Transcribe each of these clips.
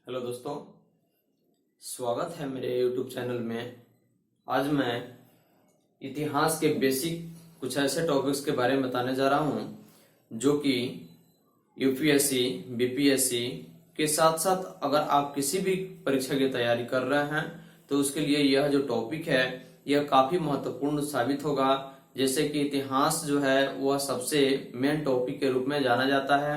Hello दोस्तों, स्वागत है मेरे YouTube चैनल में। आज मैं इतिहास के बेसिक कुछ ऐसे टॉपिक्स के बारे में बताने जा रहा हूं जो कि यूपीएससी, बीपीएससी के साथ साथ अगर आप किसी भी परीक्षा की तैयारी कर रहे हैं तो उसके लिए यह जो टॉपिक है यह काफी महत्वपूर्ण साबित होगा। जैसे कि इतिहास जो है वह सबसे मेन टॉपिक के रूप में जाना जाता है।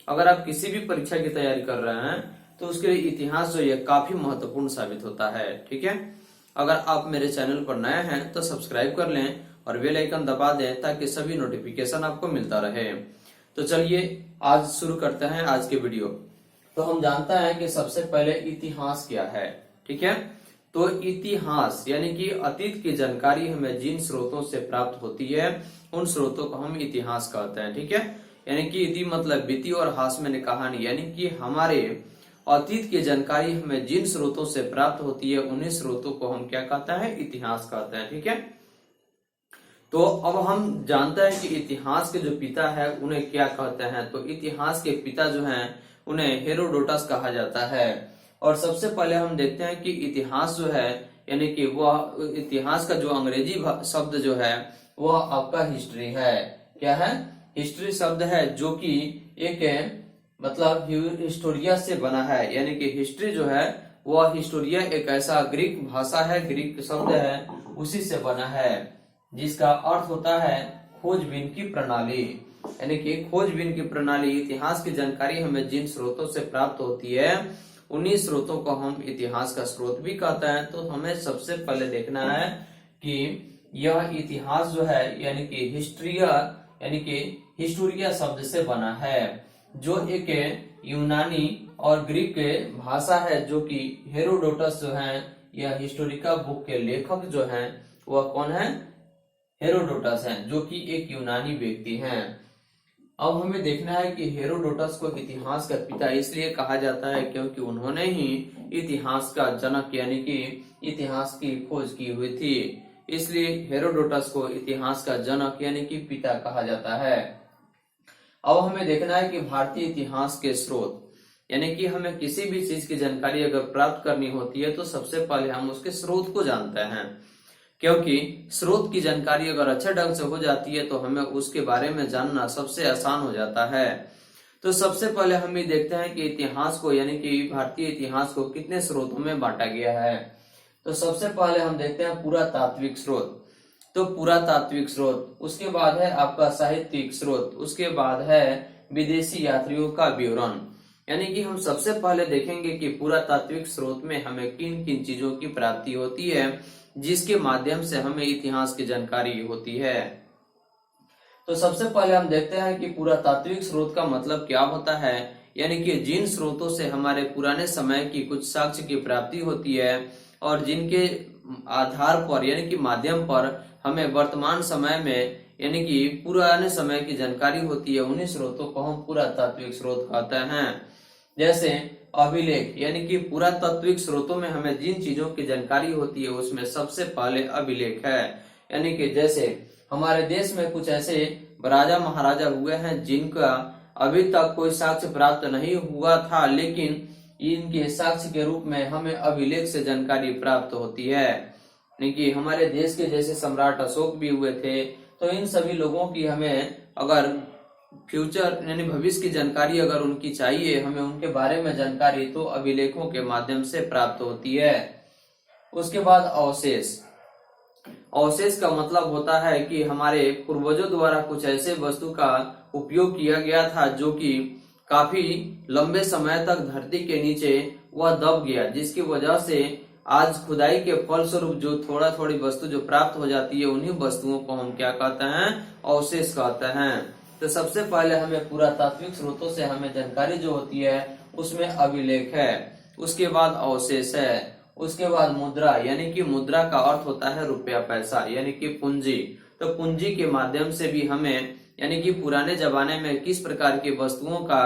अगर आप किसी भी परीक्षा की तैयारी कर रहे हैं तो उसके लिए इतिहास जो है काफी महत्वपूर्ण साबित होता है। ठीक है, अगर आप मेरे चैनल पर नए हैं तो सब्सक्राइब कर लें और बेल आइकन दबा दें ताकि सभी नोटिफिकेशन आपको मिलता रहे। तो चलिए आज शुरू करते हैं आज के वीडियो। तो हम जानते हैं कि सबसे पहले इतिहास क्या है। ठीक है, तो इतिहास यानी कि अतीत की जानकारी हमें जिन स्रोतों से प्राप्त होती है उन स्रोतों को हम इतिहास कहते हैं। ठीक है, यानी कि इति मतलब बीती और हास मैंने कहानी, यानी कि हमारे अतीत की जानकारी हमें जिन स्रोतों से प्राप्त होती है उन्हीं स्रोतों को हम क्या कहते हैं, इतिहास कहते हैं। ठीक है, तो अब हम जानते हैं कि इतिहास के जो पिता है उन्हें क्या कहते हैं। तो इतिहास के पिता जो हैं उन्हें हेरोडोटस कहा जाता है। और सबसे पहले हम देखते हैं कि इतिहास जो है यानी कि वह इतिहास का जो अंग्रेजी शब्द जो है वह आपका हिस्ट्री है। क्या है? हिस्ट्री शब्द है जो कि एक मतलब हिस्टोरिया से बना है। यानी कि हिस्ट्री जो है वह हिस्टोरिया एक ऐसा ग्रीक भाषा है, ग्रीक शब्द है, उसी से बना है जिसका अर्थ होता है खोजबीन की प्रणाली। यानी कि खोजबीन की प्रणाली, इतिहास की जानकारी हमें जिन स्रोतों से प्राप्त होती है उन्हीं स्रोतों को हम इतिहास का स्रोत भी कहते हैं। तो हमें सबसे पहले देखना है कि यह इतिहास जो है यानी कि हिस्ट्रिया यानी कि हिस्टोरिया शब्द से बना है जो एक यूनानी और ग्रीक भाषा है जो कि हेरोडोटस जो है यह हिस्टोरिका बुक के लेखक जो हैं वह कौन है? हेरोडोटस हैं जो कि एक यूनानी व्यक्ति हैं। अब हमें देखना है कि हेरोडोटस को इतिहास का पिता इसलिए कहा जाता है क्योंकि उन्होंने ही इतिहास का जनक यानी कि इतिहास की खोज की हुई थी, इसलिए हेरोडोटस को इतिहास का जनक यानी कि पिता कहा जाता है। अब हमें देखना है कि भारतीय इतिहास के स्रोत, यानी कि हमें किसी भी चीज की जानकारी अगर प्राप्त करनी होती है तो सबसे पहले हम उसके स्रोत को जानते हैं, क्योंकि स्रोत की जानकारी अगर अच्छे ढंग से हो जाती है तो हमें उसके बारे में जानना सबसे आसान हो जाता है। तो सबसे पहले हम ये देखते हैं कि इतिहास को यानी कि भारतीय इतिहास को कितने स्रोतों में बांटा गया है। तो सबसे पहले हम देखते हैं पुरातात्विक स्रोत। तो पुरातात्विक स्रोत, उसके बाद है आपका साहित्यिक स्रोत, उसके बाद है विदेशी यात्रियों का विवरण। यानी कि हम सबसे पहले देखेंगे कि पुरातात्विक स्रोत में हमें किन किन चीजों की प्राप्ति होती है जिसके माध्यम से हमें इतिहास की जानकारी होती है। तो सबसे पहले हम देखते हैं कि पुरातात्विक स्रोत का मतलब क्या होता है। यानी कि जिन स्रोतों से हमारे पुराने समय की कुछ साक्ष्य की प्राप्ति होती है और जिनके आधार पर यानी कि माध्यम पर हमें वर्तमान समय में यानी कि पुराने समय की जानकारी होती है, उन्हीं स्रोतों को हम पुरातात्विक स्रोत कहते हैं। जैसे अभिलेख, यानी कि पुरातात्विक स्रोतों में हमें जिन चीजों की जानकारी होती है उसमें सबसे पहले अभिलेख है। यानी कि जैसे हमारे देश में कुछ ऐसे राजा महाराजा हुए हैं जिनका अभी तक कोई साक्ष्य प्राप्त नहीं हुआ था, लेकिन इनके साक्ष्य के रूप में हमें अभिलेख से जानकारी प्राप्त होती है। यानी कि हमारे देश के जैसे सम्राट अशोक भी हुए थे, तो इन सभी लोगों की हमें अगर फ्यूचर यानी भविष्य की जानकारी अगर उनकी चाहिए, हमें उनके बारे में जानकारी तो अभिलेखों के माध्यम से प्राप्त होती है। उसके बाद अवशेष। अवशेष का मतलब होता है कि हमारे पूर्वजों द्वारा कुछ ऐसे वस्तु का उपयोग किया गया था जो कि काफी लंबे समय तक धरती के नीचे वह दब गया, जिसकी वजह से आज खुदाई के फलस्वरूप जो थोड़ा थोड़ी वस्तु जो प्राप्त हो जाती है उन्हीं वस्तुओं को हम क्या कहते हैं? अवशेष कहते हैं। तो सबसे पहले हमें पुरातात्विक स्रोतों से हमें जानकारी जो होती है उसमें अभिलेख है, उसके बाद अवशेष है, उसके बाद मुद्रा, यानी कि मुद्रा का अर्थ होता है रुपया पैसा यानी कि पूंजी। तो पूंजी के माध्यम से भी हमें यानी कि पुराने जमाने में किस प्रकार की वस्तुओं का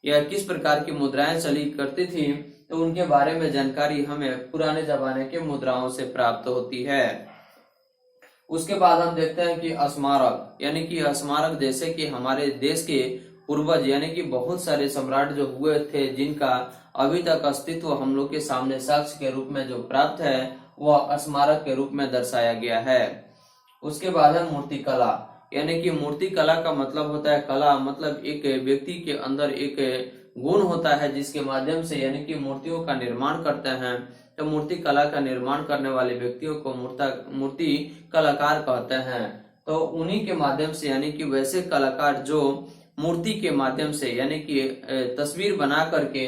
या किस प्रकार की मुद्राएं चली करती थी तो उनके बारे में जानकारी हमें पुराने जमाने के मुद्राओं से प्राप्त होती है। उसके बाद हम देखते हैं कि स्मारक, यानी कि स्मारक जैसे कि हमारे देश के पूर्वज यानी कि बहुत सारे सम्राट जो हुए थे जिनका अभी तक अस्तित्व हम लोग के सामने साक्ष्य के रूप में जो प्राप्त है वह स्मारक के रूप में दर्शाया गया है। उसके बाद है मूर्तिकला, यानी कि मूर्तिकला का मतलब होता है, कला मतलब एक व्यक्ति के अंदर एक गुण होता है जिसके माध्यम से यानी कि मूर्तियों का निर्माण करते हैं। तो मूर्ति कला का निर्माण करने वाले व्यक्तियों को मूर्ति कलाकार कहते हैं। तो उन्हीं के माध्यम से यानी कि वैसे कलाकार जो मूर्ति के माध्यम से यानी कि तस्वीर बना करके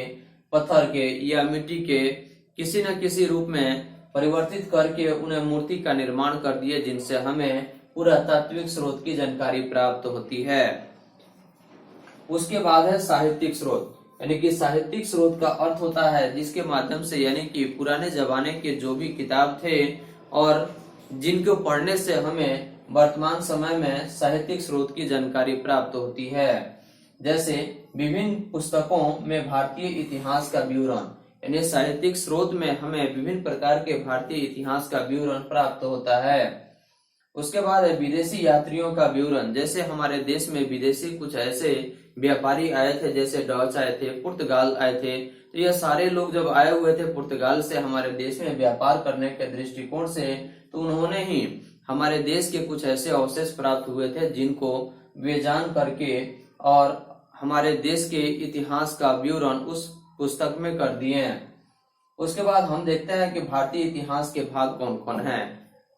पत्थर के या मिट्टी के किसी न किसी रूप में परिवर्तित करके उन्हें मूर्ति का निर्माण कर दिए, जिनसे हमें पुरातात्विक स्रोत की जानकारी प्राप्त होती है। उसके बाद है साहित्यिक स्रोत, यानी कि साहित्यिक स्रोत का अर्थ होता है जिसके माध्यम से यानी कि पुराने जमाने के जो भी किताब थे और जिनको पढ़ने से हमें वर्तमान समय में साहित्यिक स्रोत की जानकारी प्राप्त होती है। जैसे विभिन्न पुस्तकों में भारतीय इतिहास का विवरण, यानी साहित्यिक स्रोत में हमें विभिन्न प्रकार के भारतीय इतिहास का विवरण प्राप्त होता है। उसके बाद है विदेशी यात्रियों का विवरण, जैसे हमारे देश में विदेशी कुछ ऐसे व्यापारी आए थे, जैसे डच आए थे, पुर्तगाल आए थे। तो ये सारे लोग जब आए हुए थे पुर्तगाल से हमारे देश में व्यापार करने के दृष्टिकोण से, तो उन्होंने ही हमारे देश के कुछ ऐसे अवशेष प्राप्त हुए थे जिनको वे जान करके और हमारे देश के इतिहास का विवरण उस पुस्तक में कर दिए हैं। उसके बाद हम देखते हैं कि भारतीय इतिहास के भाग कौन कौन हैं।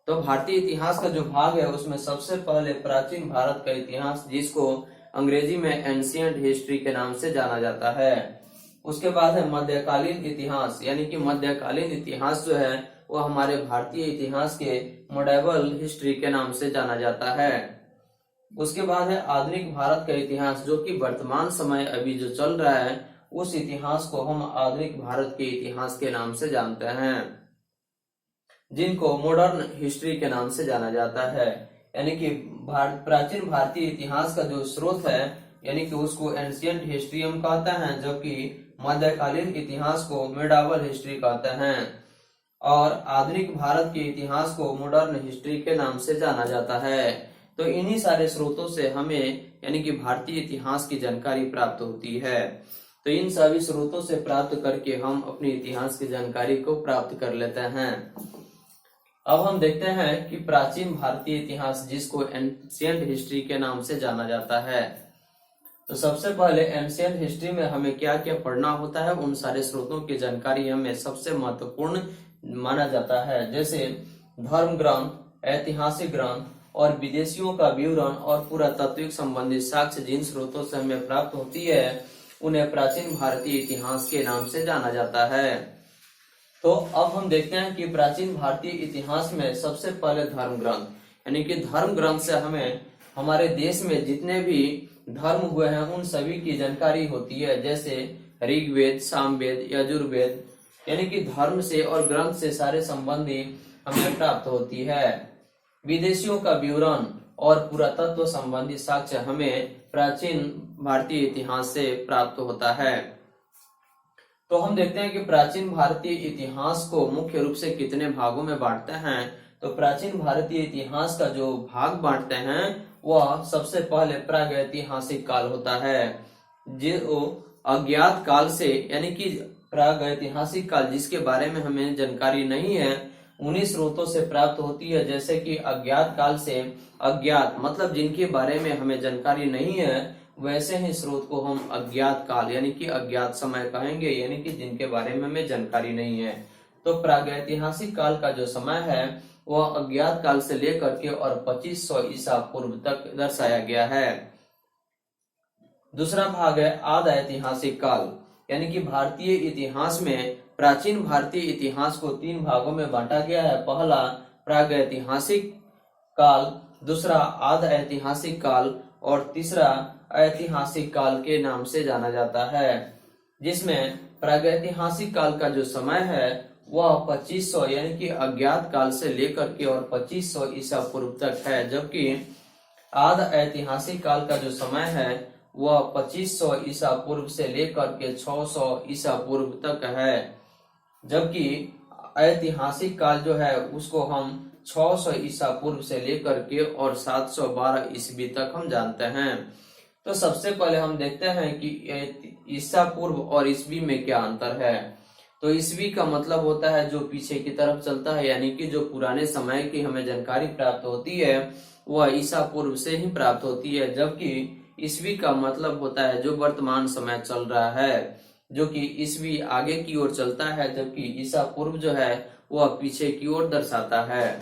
तो भारतीय इतिहास का जो भाग है उसमें सबसे पहले प्राचीन भारत का इतिहास, जिसको अंग्रेजी में एंशिएंट हिस्ट्री के नाम से जाना जाता है। उसके बाद है मध्यकालीन इतिहास, यानी कि मध्यकालीन इतिहास जो है वो हमारे भारतीय इतिहास के मॉडर्न हिस्ट्री के नाम से जाना जाता है। उसके बाद है आधुनिक भारत का इतिहास, जो कि वर्तमान समय अभी जो चल रहा है उस इतिहास को हम आधुनिक भारत के इतिहास के नाम से जानते हैं, जिनको मॉडर्न हिस्ट्री के नाम से जाना जाता है। यानी कि प्राचीन भारतीय इतिहास का जो स्रोत है यानी कि उसको एंशिएंट हिस्ट्री हम कहते हैं, जबकि मध्यकालीन इतिहास को मिडावल हिस्ट्री कहते हैं और आधुनिक भारत के इतिहास को मॉडर्न हिस्ट्री के नाम से जाना जाता है। तो इन्हीं सारे स्रोतों से हमें यानी कि भारतीय इतिहास की जानकारी प्राप्त होती है। तो इन सभी स्रोतों से प्राप्त करके हम अपने इतिहास की जानकारी को प्राप्त कर लेते हैं। अब हम देखते हैं कि प्राचीन भारतीय इतिहास, जिसको एंशिएंट हिस्ट्री के नाम से जाना जाता है। तो सबसे पहले एंशिएंट हिस्ट्री में हमें क्या क्या पढ़ना होता है, उन सारे स्रोतों की जानकारी हमें सबसे महत्वपूर्ण माना जाता है। जैसे धर्म ग्रंथ, ऐतिहासिक ग्रंथ और विदेशियों का विवरण और पुरातात्विक संबंधित साक्ष्य जिन स्रोतों से हमें प्राप्त होती है उन्हें प्राचीन भारतीय इतिहास के नाम से जाना जाता है। तो अब हम देखते हैं कि प्राचीन भारतीय इतिहास में सबसे पहले धर्म ग्रंथ, यानी कि धर्म ग्रंथ से हमें हमारे देश में जितने भी धर्म हुए हैं उन सभी की जानकारी होती है। जैसे ऋग्वेद, सामवेद, यजुर्वेद, यानी कि धर्म से और ग्रंथ से सारे संबंधी हमें प्राप्त होती है। विदेशियों का विवरण और पुरातत्व संबंधी साक्ष्य हमें प्राचीन भारतीय इतिहास से प्राप्त होता है। तो हम देखते हैं कि प्राचीन भारतीय इतिहास को मुख्य रूप से कितने भागों में बांटते हैं। तो प्राचीन भारतीय इतिहास का जो भाग बांटते हैं वह सबसे पहले प्रागैतिहासिक काल होता है, जो अज्ञात काल से यानी कि प्रागैतिहासिक काल जिसके बारे में हमें जानकारी नहीं है उन्हीं स्रोतों से प्राप्त होती है। जैसे कि अज्ञात काल से, अज्ञात मतलब जिनके बारे में हमें जानकारी नहीं है, वैसे ही स्रोत को हम अज्ञात काल यानी कि अज्ञात समय कहेंगे, यानी कि जिनके बारे में हमें जानकारी नहीं है। तो प्रागैतिहासिक काल का जो समय है वह अज्ञात काल से लेकर के और 2500 ईसा पूर्व तक दर्शाया गया है। दूसरा भाग है आद ऐतिहासिक काल, यानी कि भारतीय इतिहास में प्राचीन भारतीय इतिहास को 3 भागों में बांटा गया है। पहला प्रागैतिहासिक काल, दूसरा आद ऐतिहासिक काल और तीसरा ऐतिहासिक काल के नाम से जाना जाता है। जिसमें प्रागैतिहासिक काल का जो समय है वह 2500 यानी कि अज्ञात काल से लेकर के और 2500 ईसा पूर्व तक है, जबकि आद ऐतिहासिक काल का जो समय है वह 2500 ईसा पूर्व से लेकर के 600 ईसा पूर्व तक है। जबकि ऐतिहासिक काल जो है उसको हम 600 ईसा पूर्व से लेकर के और 712 ईस्वी तक हम जानते हैं। तो सबसे पहले हम देखते हैं कि ईसा पूर्व और ईसवी में क्या अंतर है। तो ईसवी का मतलब होता है जो पीछे की तरफ चलता है, यानी कि जो पुराने समय की हमें जानकारी प्राप्त होती है वह ईसा पूर्व से ही प्राप्त होती है, जबकि ईसवी का मतलब होता है जो वर्तमान समय चल रहा है, जो कि ईसवी आगे की ओर चलता है, जबकि ईसा पूर्व जो है वह पीछे की ओर दर्शाता है।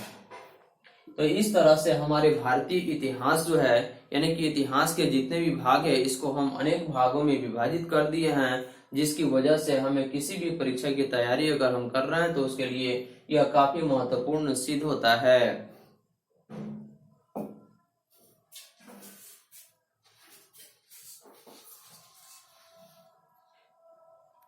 तो इस तरह से हमारे भारतीय इतिहास जो है, यानी कि इतिहास के जितने भी भाग है इसको हम अनेक भागों में विभाजित कर दिए हैं, जिसकी वजह से हमें किसी भी परीक्षा की तैयारी अगर हम कर रहे हैं तो उसके लिए यह काफी महत्वपूर्ण सिद्ध होता है।